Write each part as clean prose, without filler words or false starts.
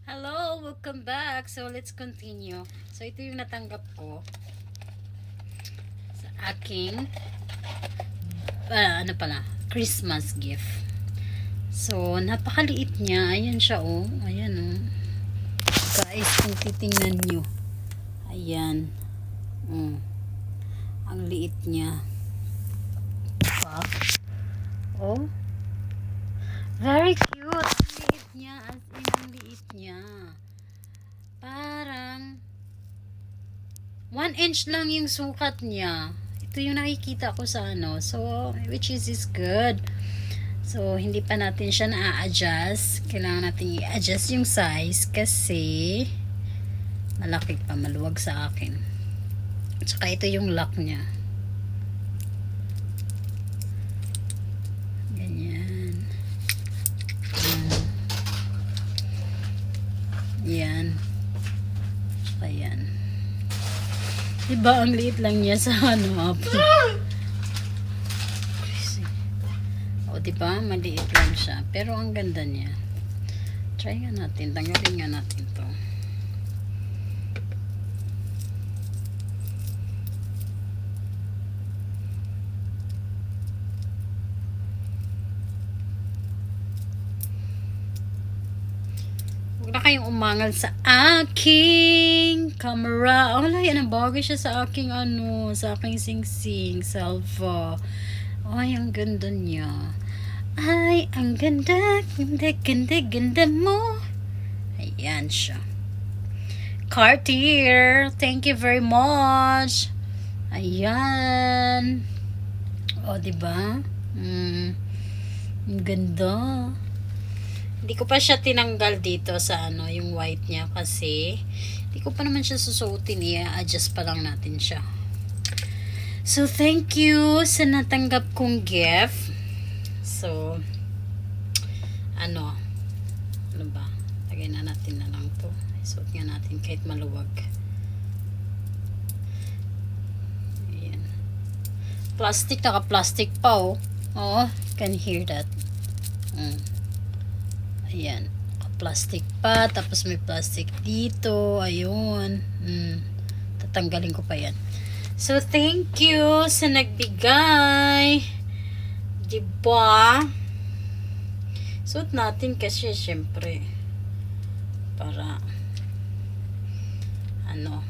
Hello, welcome back. So, let's continue. So, ito yung natanggap ko sa aking Christmas gift. So, napakaliit niya. Ayan siya, oh. Ayan, oh. Guys, kung titingnan nyo. Ayan. Oh. Ang liit niya. Diba? Oh. Very cute. Ang liit niya. As in, ang liit niya. Parang 1 inch lang yung sukat niya. Ito yung nakikita ko sa ano. So, which is good. So, hindi pa natin siya na-adjust. Kailangan natin i-adjust yung size kasi malaki pa, maluwag sa akin. At saka ito yung lock niya. Ganyan. Yan. Ayan. Diba ang liit lang niya sa ano? O diba? Maliit lang siya. Pero ang ganda niya. Try nga natin. Tanggalin nga natin to. Huwag na kayong umangal sa aking camera. Oh, wala yan. Ang bagay siya sa aking ano, sa aking sing-sing, salva. Ay, ang ganda niya. Ay, ang ganda, ganda, ganda, ganda mo. Ayan siya. Cartier, thank you very much. Ayan. O, diba? Ang ganda. Hindi ko pa siya tinanggal dito sa ano, yung white niya kasi hindi ko pa naman siya susuotin. I-adjust pa lang natin siya. So, thank you sa natanggap kong gift. So, ano ba? Lagay na natin na lang to. Isuot nga natin kahit maluwag. Ayan. Plastic, naka-plastic pa, oh. Oh, can hear that. Ayan. Naka-plastic pa. Tapos may plastic dito. Ayun. Tatanggalin ko pa yan. So, thank you sa nagbigay. Diba? Suot natin kasi syempre para ano,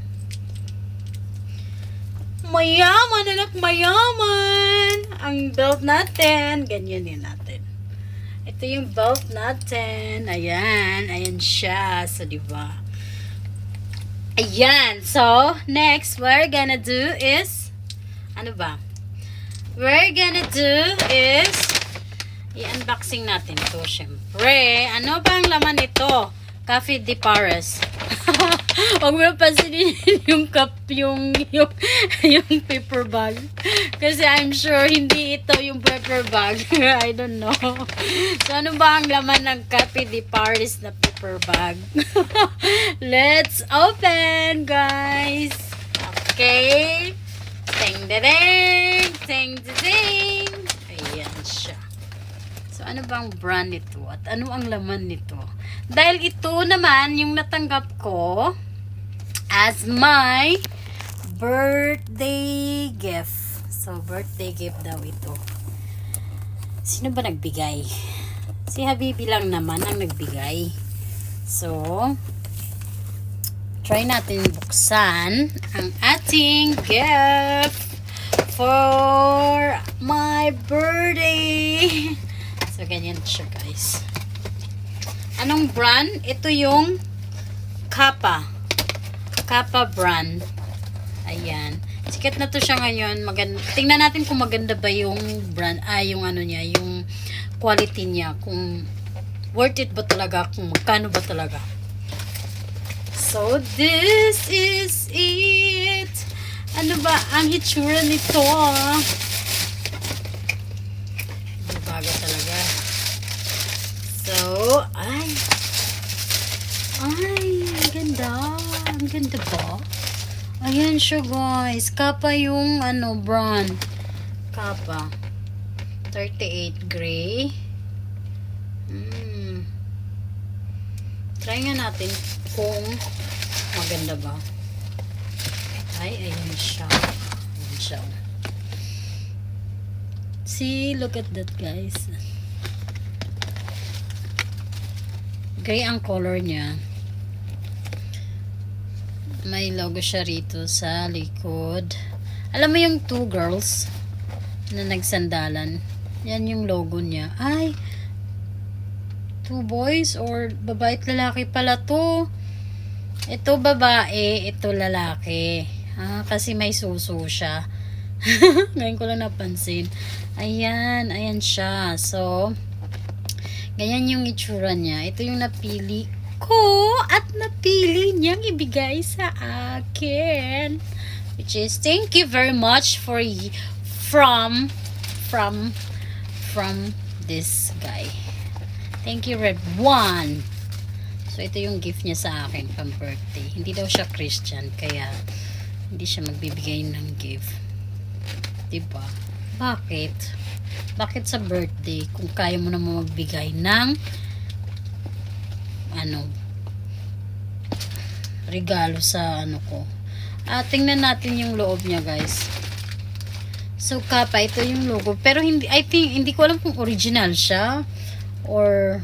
mayaman, anak, mayaman. Ang belt natin, ganyan din natin. Ito yung belt natin. Ayan, ayan siya. So, diba? Ayan. So, next, we're gonna do is, ano ba? We're gonna do is, i-unboxing natin to, syempre. Ano ba ang laman nito? Cafe de Paris. Huwag mo pansinin yung cup, yung paper bag. Kasi I'm sure hindi ito yung paper bag. I don't know. So, ano ba ang laman ng Cafe de Paris na paper bag? Let's open, guys. Okay. Ting-da-ding! Ting-da-ding! Ayan siya. So, ano bang brand nito? At ano ang laman nito? Dahil ito naman yung natanggap ko as my birthday gift. So, birthday gift daw ito. Sino ba nagbigay? Si Habibi lang naman ang nagbigay. So, try natin buksan ang ating gift for my birthday. So, ganyan siya, guys. Anong brand? Ito yung Kappa. Kappa brand. Ayan. Sikat na to siya ngayon. Tingnan natin kung maganda ba yung brand. Yung ano niya, yung quality niya. Kung worth it ba talaga. Kung magkano ba talaga. So, this is it. Ano ba ang hitsura nito? Bago talaga. So, ang ganda. Ang ganda ba? Ayan siya, guys. Kappa yung, ano, brand. Kappa. 38 gray. Try nga natin kung maganda ba. Ay, ayun siya. Ayun siya. See, look at that, guys. Gray ang color niya. May logo siya rito sa likod. Alam mo yung two girls na nagsandalan? Yan yung logo niya. Ay, two boys or babae at lalaki pala to. Ito babae, ito lalaki. Kasi may suso siya. Ngayon ko lang napansin. Ayan, ayan siya. So, ganyan yung itsura niya. Ito yung napili ko at napili niyang ibigay sa akin. Which is, thank you very much for from this guy. Thank you, Red One. So, ito yung gift niya sa akin pang birthday. Hindi daw siya Christian, kaya hindi siya magbibigay ng gift. Diba? Bakit? Bakit sa birthday kung kaya mo naman magbigay ng regalo sa ko? Tingnan natin yung loob niya, guys. So, Kappa, ito yung logo. Pero hindi ko alam kung original siya or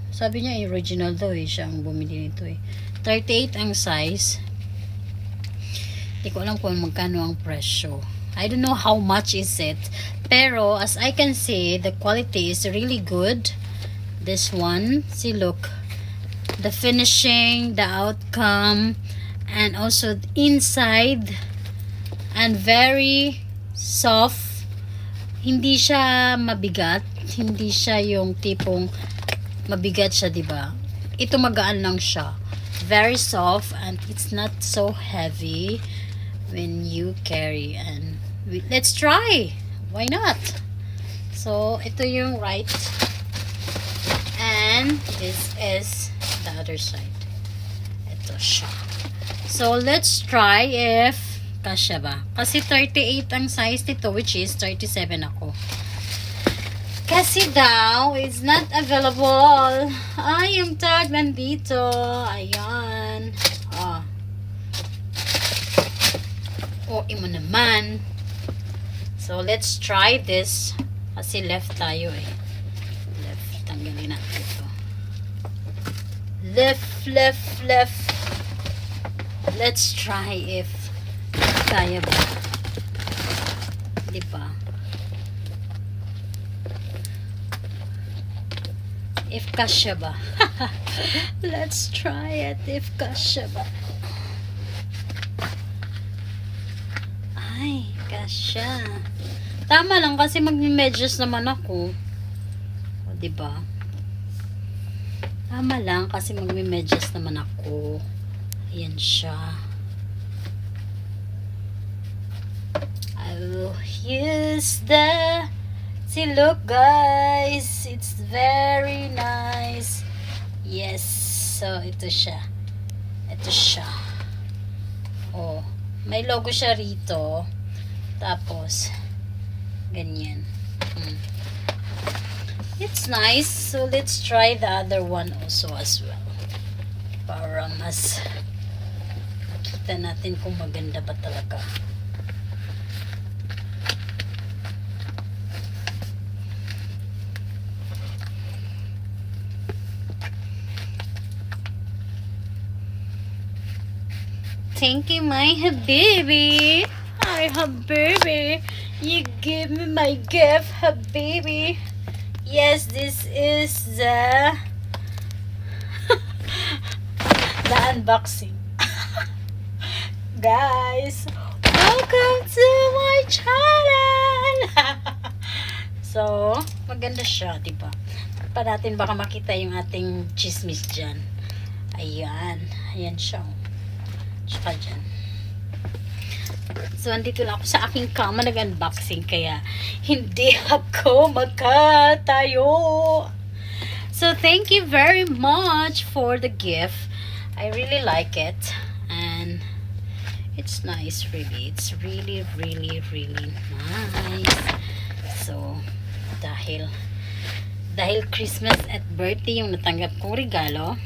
sabi niya original daw siya ang bumili nito 38 ang size. Hindi ko alam kung magkano ang presyo. I don't know how much is it. Pero, as I can see, the quality is really good. This one. See, look. The finishing, the outcome, and also inside. And very soft. Hindi siya mabigat. Hindi siya yung tipong mabigat siya, diba? Ito magaan lang siya. Very soft and it's not so heavy when you carry. And let's try. Why not? So, ito yung right. And this is the other side. Ito siya. So, let's try if kasya ba. Kasi 38 ang size nito, which is 37 ako. Kasi daw, it's not available. Ay, yung tag nandito. Ayan. Imo naman. So, let's try this. Kasi left tayo Left. Tanggalin natin ito. Left. Let's try if kaya ba. Diba? If kasya ba. Let's try it if kasya ba. Ay, kasya. Tama lang kasi magme-medyas naman ako. O, diba? Tama lang kasi magme-medyas naman ako. Ayan siya. I will use the... See, look guys, it's very nice. Yes, so ito siya. May logo siya rito. Tapos ganyan. It's nice. So let's try the other one also as well. Para mas makita natin kung maganda ba talaga. Thank you, my habibi. Hi, habibi. You give me my gift, habibi. Yes, this is the unboxing. Guys, welcome to my channel. So, maganda siya, diba? Pa natin baka makita yung ating chismis dyan. Ayan. Ayan siya. Tsaka dyan. So, andito lang ako sa aking kama nag-unboxing kaya hindi ako magkatayo. So, thank you very much for the gift. I really like it. And it's nice really. It's really, really, really nice. So, dahil Christmas at birthday yung natanggap kong regalo,